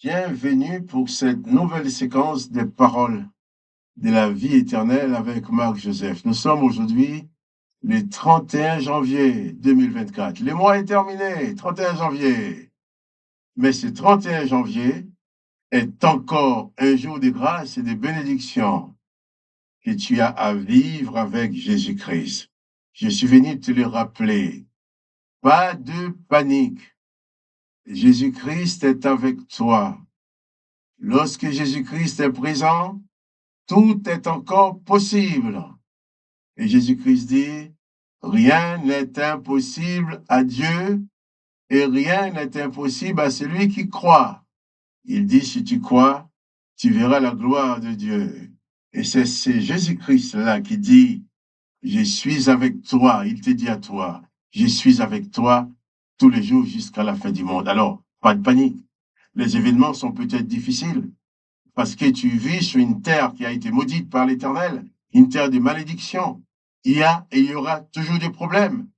Bienvenue pour cette nouvelle séquence des paroles de la vie éternelle avec Marc Joseph. Nous sommes aujourd'hui le 31 janvier 2024. Le mois est terminé, 31 janvier. Mais ce 31 janvier est encore un jour de grâce et de bénédiction que tu as à vivre avec Jésus-Christ. Je suis venu te le rappeler. Pas de panique. Jésus-Christ est avec toi. Lorsque Jésus-Christ est présent, tout est encore possible. Et Jésus-Christ dit, rien n'est impossible à Dieu et rien n'est impossible à celui qui croit. Il dit, si tu crois, tu verras la gloire de Dieu. Et c'est Jésus-Christ-là qui dit, je suis avec toi. Il te dit à toi, je suis avec toi tous les jours jusqu'à la fin du monde. Alors, pas de panique. Les événements sont peut-être difficiles, parce que tu vis sur une terre qui a été maudite par l'Éternel, une terre de malédiction. Il y a et il y aura toujours des problèmes.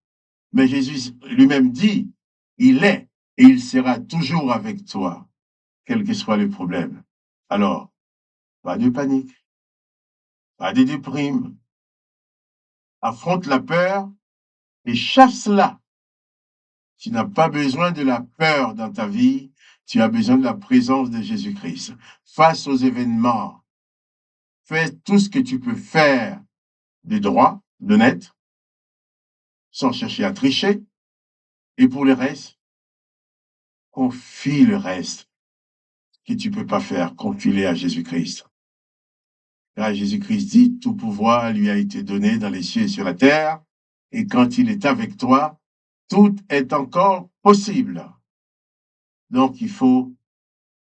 Mais Jésus lui-même dit, il est et il sera toujours avec toi, quel que soit le problème. Alors, pas de panique, pas de déprime. Affronte la peur et chasse-la. Tu n'as pas besoin de la peur dans ta vie, tu as besoin de la présence de Jésus-Christ. Face aux événements, fais tout ce que tu peux faire de droit, d'honnête, sans chercher à tricher. Et pour le reste, confie le reste que tu ne peux pas faire, confie-le à Jésus-Christ. Car Jésus-Christ dit, tout pouvoir lui a été donné dans les cieux et sur la terre, et quand il est avec toi, tout est encore possible. Donc il faut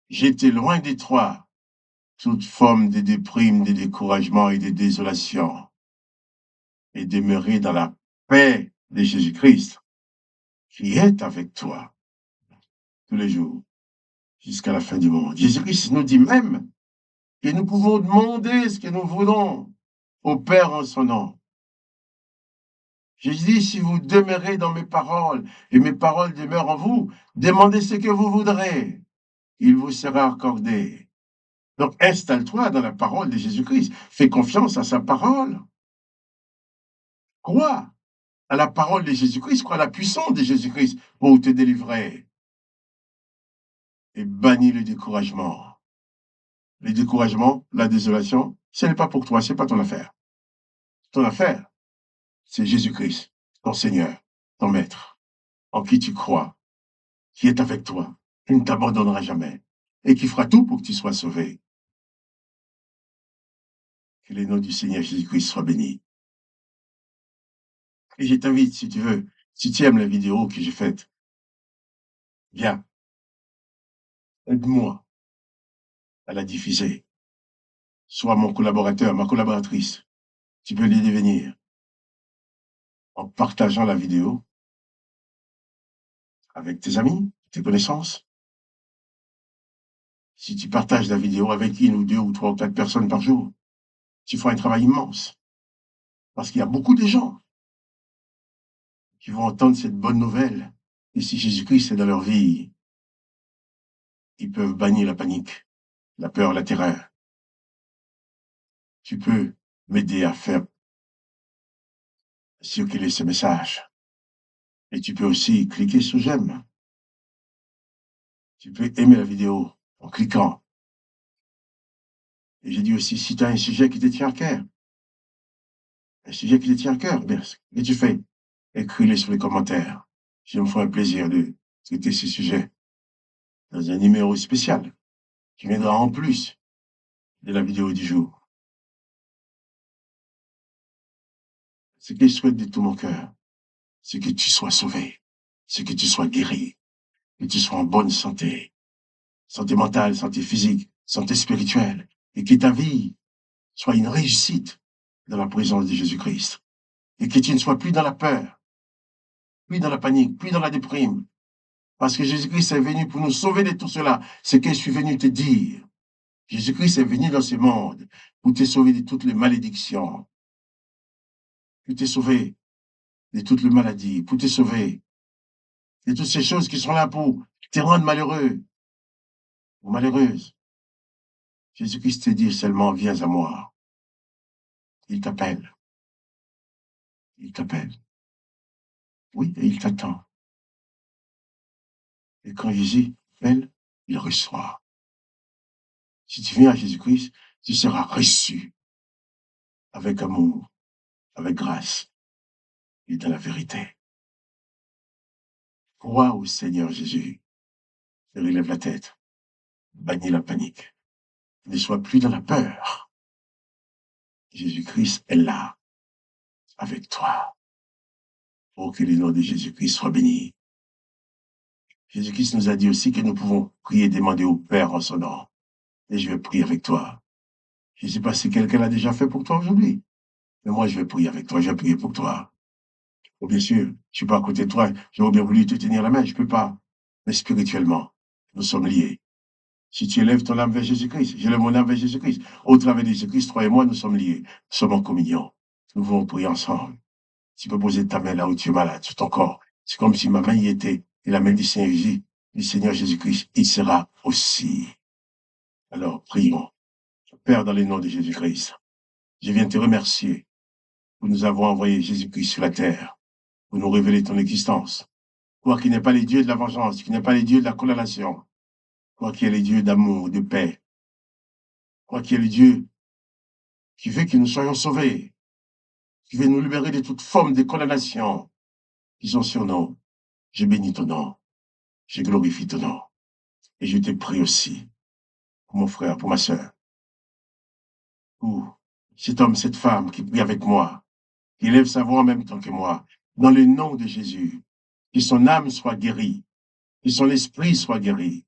jeter loin de toi toute forme de déprime, de découragement et de désolation, et demeurer dans la paix de Jésus-Christ, qui est avec toi tous les jours, jusqu'à la fin du monde. Jésus-Christ nous dit même que nous pouvons demander ce que nous voulons au Père en son nom. Jésus dit, si vous demeurez dans mes paroles et mes paroles demeurent en vous, demandez ce que vous voudrez. Il vous sera accordé. Donc, installe-toi dans la parole de Jésus-Christ. Fais confiance à sa parole. Crois à la parole de Jésus-Christ. Crois à la puissance de Jésus-Christ pour te délivrer. Et bannis le découragement. Le découragement, la désolation, ce n'est pas pour toi, ce n'est pas ton affaire. Ton affaire, c'est Jésus-Christ, ton Seigneur, ton Maître, en qui tu crois, qui est avec toi, qui ne t'abandonnera jamais et qui fera tout pour que tu sois sauvé. Que le nom du Seigneur Jésus-Christ soit béni. Et je t'invite, si tu veux, si tu aimes la vidéo que j'ai faite, viens, aide-moi à la diffuser. Sois mon collaborateur, ma collaboratrice. Tu peux le devenir en partageant la vidéo avec tes amis, tes connaissances. Si tu partages la vidéo avec une ou deux ou trois ou quatre personnes par jour, tu feras un travail immense. Parce qu'il y a beaucoup de gens qui vont entendre cette bonne nouvelle. Et si Jésus-Christ est dans leur vie, ils peuvent bannir la panique, la peur, la terreur. Tu peux m'aider à faire circuler ce message. Et tu peux aussi cliquer sur j'aime. Tu peux aimer la vidéo en cliquant. Et j'ai dit aussi, si tu as un sujet qui te tient à cœur, un sujet qui te tient à cœur, bien, et tu fais, écris-le sur les commentaires. Je me ferai un plaisir de traiter ce sujet dans un numéro spécial qui viendra en plus de la vidéo du jour. Ce que je souhaite de tout mon cœur, c'est que tu sois sauvé, c'est que tu sois guéri, que tu sois en bonne santé, santé mentale, santé physique, santé spirituelle, et que ta vie soit une réussite dans la présence de Jésus-Christ, et que tu ne sois plus dans la peur, plus dans la panique, plus dans la déprime, parce que Jésus-Christ est venu pour nous sauver de tout cela. C'est ce que je suis venu te dire. Jésus-Christ est venu dans ce monde pour te sauver de toutes les malédictions, pour te sauver de toutes les maladies, pour te sauver de toutes ces choses qui sont là pour te rendre malheureux. ou malheureuse, Jésus-Christ te dit seulement, viens à moi. Il t'appelle. Il t'appelle. Oui, et il t'attend. Et quand Jésus appelle, il reçoit. Si tu viens à Jésus-Christ, tu seras reçu avec amour, avec grâce et dans la vérité. Crois au Seigneur Jésus. Relève la tête. Bannis la panique. Ne sois plus dans la peur. Jésus-Christ est là, avec toi. Pour que le nom de Jésus-Christ soit béni. Jésus-Christ nous a dit aussi que nous pouvons prier et demander au Père en son nom. Et je vais prier avec toi. Je ne sais pas si quelqu'un l'a déjà fait pour toi aujourd'hui. Mais moi, je vais prier avec toi. Je vais prier pour toi. Oh, bien sûr, je ne suis pas à côté de toi. J'aurais bien voulu te tenir la main. Je ne peux pas. Mais spirituellement, nous sommes liés. Si tu élèves ton âme vers Jésus-Christ, j'élève mon âme vers Jésus-Christ. Au travers de Jésus-Christ, toi et moi, nous sommes liés. Nous sommes en communion. Nous pouvons prier ensemble. Tu peux poser ta main là où tu es malade, sur ton corps. C'est comme si ma main y était. Et la main du Seigneur Jésus-Christ, il sera aussi. Alors, prions. Père, dans le nom de Jésus-Christ, je viens te remercier pour nous avoir envoyé Jésus-Christ sur la terre, pour nous révéler ton existence. Toi qui n'es pas les dieux de la vengeance, qui n'es pas les dieux de la condamnation, toi qui es les dieux d'amour, de paix, toi qui es le Dieu qui veut que nous soyons sauvés, qui veut nous libérer de toute forme de condamnation qui sont sur nous. Je bénis ton nom, je glorifie ton nom. Et je te prie aussi pour mon frère, pour ma soeur, pour cet homme, cette femme qui prie avec moi, qui lève sa voix en même temps que moi, dans le nom de Jésus, que son âme soit guérie, que son esprit soit guéri,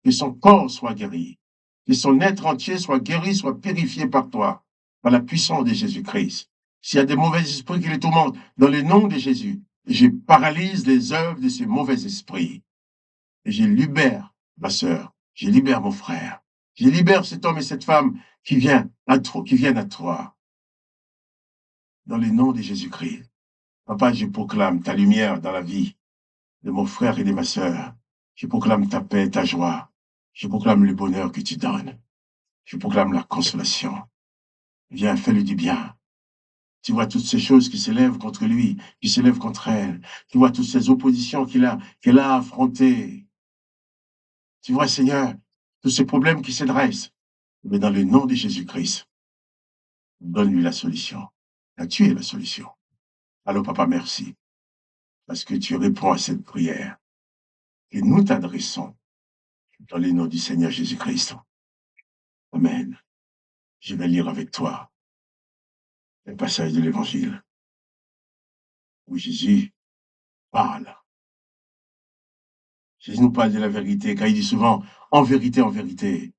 que son corps soit guéri, que son être entier soit guéri, soit purifié par toi, par la puissance de Jésus-Christ. S'il y a des mauvais esprits qui les tourmentent, dans le nom de Jésus, je paralyse les œuvres de ces mauvais esprits. Et je libère ma sœur, je libère mon frère, je libère cet homme et cette femme qui viennent à toi, dans le nom de Jésus-Christ. Papa, je proclame ta lumière dans la vie de mon frère et de ma sœur. Je proclame ta paix, ta joie. Je proclame le bonheur que tu donnes. Je proclame la consolation. Viens, fais-lui du bien. Tu vois toutes ces choses qui s'élèvent contre lui, qui s'élèvent contre elle. Tu vois toutes ces oppositions qu'elle a affrontées. Tu vois, Seigneur, tous ces problèmes qui se dressent. Mais dans le nom de Jésus-Christ, donne-lui la solution. Car tu es la solution. Alors, papa, merci. Parce que tu réponds à cette prière. Et nous t'adressons dans le nom du Seigneur Jésus-Christ. Amen. Je vais lire avec toi un passage de l'Évangile où Jésus parle. Jésus nous parle de la vérité, car il dit souvent en vérité, en vérité.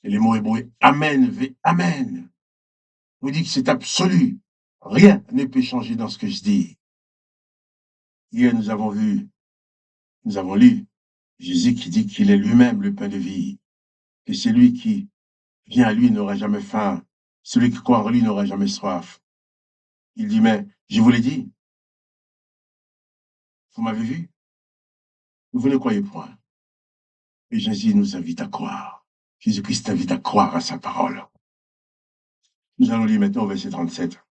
Et les mots hébreux amen, amen. Vous dit que c'est absolu. Rien ne peut changer dans ce que je dis. Hier, nous avons lu Jésus qui dit qu'il est lui-même le pain de vie. Que celui qui vient à lui n'aura jamais faim. Celui qui croit en lui n'aura jamais soif. Il dit, mais je vous l'ai dit, vous m'avez vu, vous ne croyez point. Et Jésus nous invite à croire. Jésus-Christ invite à croire à sa parole. Nous allons lire maintenant au verset 37.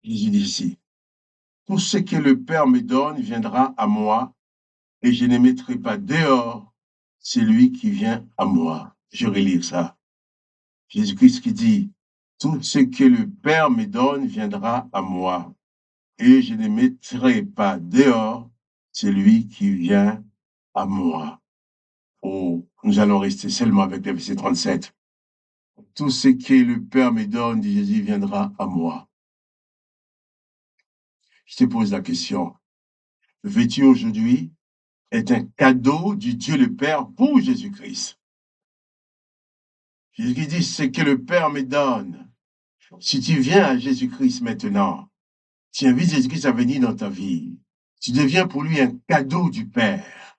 Jésus dit ici, tout ce que le Père me donne viendra à moi, et je ne mettrai pas dehors celui qui vient à moi. Je relis ça. Jésus-Christ qui dit, tout ce que le Père me donne viendra à moi, et je ne mettrai pas dehors celui qui vient à moi. Oh, nous allons rester seulement avec le verset 37. Tout ce que le Père me donne, dit Jésus, viendra à moi. Je te pose la question. Veux-tu aujourd'hui être un cadeau du Dieu le Père pour Jésus-Christ? Jésus dit, ce que le Père me donne. Si tu viens à Jésus-Christ maintenant, tu invites Jésus-Christ à venir dans ta vie. Tu deviens pour lui un cadeau du Père.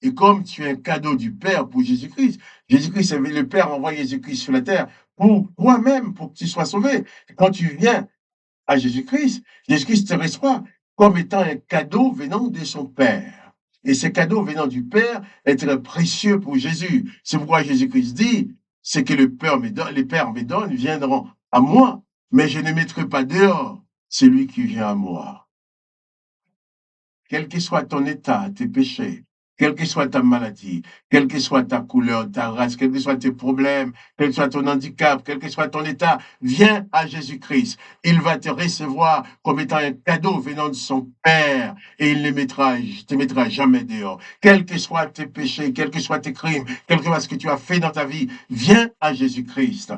Et comme tu es un cadeau du Père pour Jésus-Christ, Jésus-Christ, le Père envoie Jésus-Christ sur la terre pour toi-même, pour que tu sois sauvé. Quand tu viens à Jésus-Christ, Jésus-Christ te reçoit comme étant un cadeau venant de son Père. Et ces cadeaux venant du Père est très précieux pour Jésus. C'est pourquoi Jésus-Christ dit, ce que le Père les pères me donnent viendront à moi, mais je ne mettrai pas dehors celui qui vient à moi. Quel que soit ton état, tes péchés, quelle que soit ta maladie, quelle que soit ta couleur, ta race, quels que soient tes problèmes, quel que soit ton handicap, quel que soit ton état, viens à Jésus-Christ. Il va te recevoir comme étant un cadeau venant de son Père et il ne te mettra jamais dehors. Quels que soient tes péchés, quels que soient tes crimes, quel que soit ce que tu as fait dans ta vie, viens à Jésus-Christ.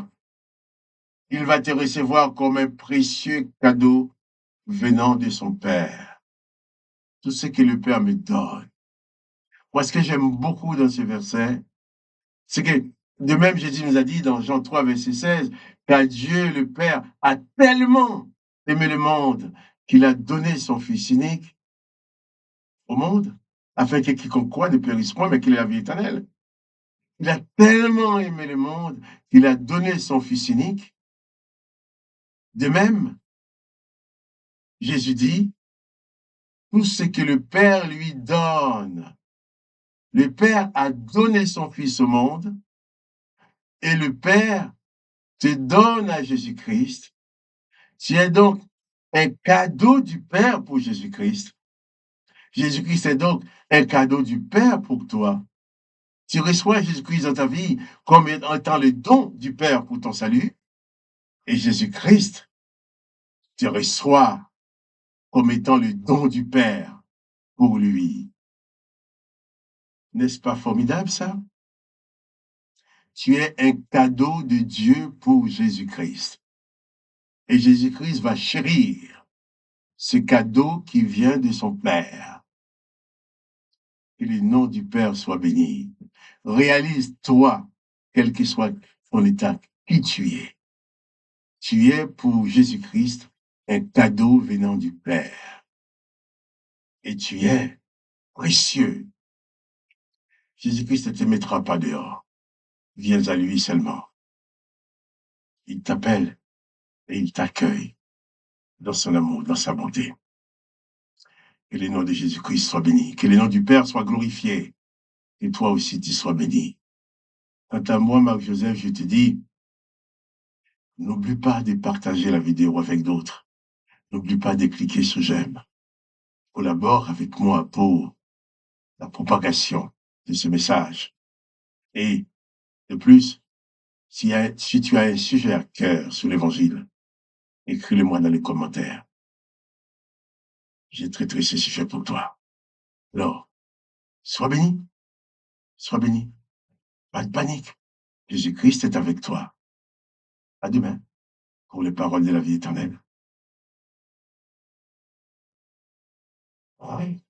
Il va te recevoir comme un précieux cadeau venant de son Père. Tout ce que le Père me donne. Moi, ce que j'aime beaucoup dans ce verset, c'est que, de même, Jésus nous a dit dans Jean 3, verset 16, car Dieu le Père a tellement aimé le monde qu'il a donné son Fils unique au monde, afin que quiconque croit ne périsse point, mais qu'il ait la vie éternelle. Il a tellement aimé le monde qu'il a donné son Fils unique. De même, Jésus dit, tout ce que le Père lui donne, le Père a donné son Fils au monde, et le Père te donne à Jésus-Christ. Tu es donc un cadeau du Père pour Jésus-Christ. Jésus-Christ est donc un cadeau du Père pour toi. Tu reçois Jésus-Christ dans ta vie comme étant le don du Père pour ton salut. Et Jésus-Christ te reçoit comme étant le don du Père pour lui. N'est-ce pas formidable ça? Tu es un cadeau de Dieu pour Jésus-Christ. Et Jésus-Christ va chérir ce cadeau qui vient de son Père. Que le nom du Père soit béni. Réalise-toi, quel que soit ton état, qui tu es. Tu es pour Jésus-Christ un cadeau venant du Père. Et tu es précieux. Jésus-Christ ne te mettra pas dehors. Viens à lui seulement. Il t'appelle et il t'accueille dans son amour, dans sa bonté. Que le nom de Jésus-Christ soit béni. Que le nom du Père soit glorifié. Et toi aussi, tu sois béni. Quant à moi, Marc-Joseph, je te dis, n'oublie pas de partager la vidéo avec d'autres. N'oublie pas de cliquer sur j'aime. Collabore avec moi pour la propagation de ce message. Et de plus, si tu as un sujet à cœur sur l'évangile, écris-le-moi dans les commentaires. J'ai traité ce sujet pour toi. Alors, sois béni. Sois béni. Pas de panique. Jésus-Christ est avec toi. À demain pour les paroles de la vie éternelle. Oui.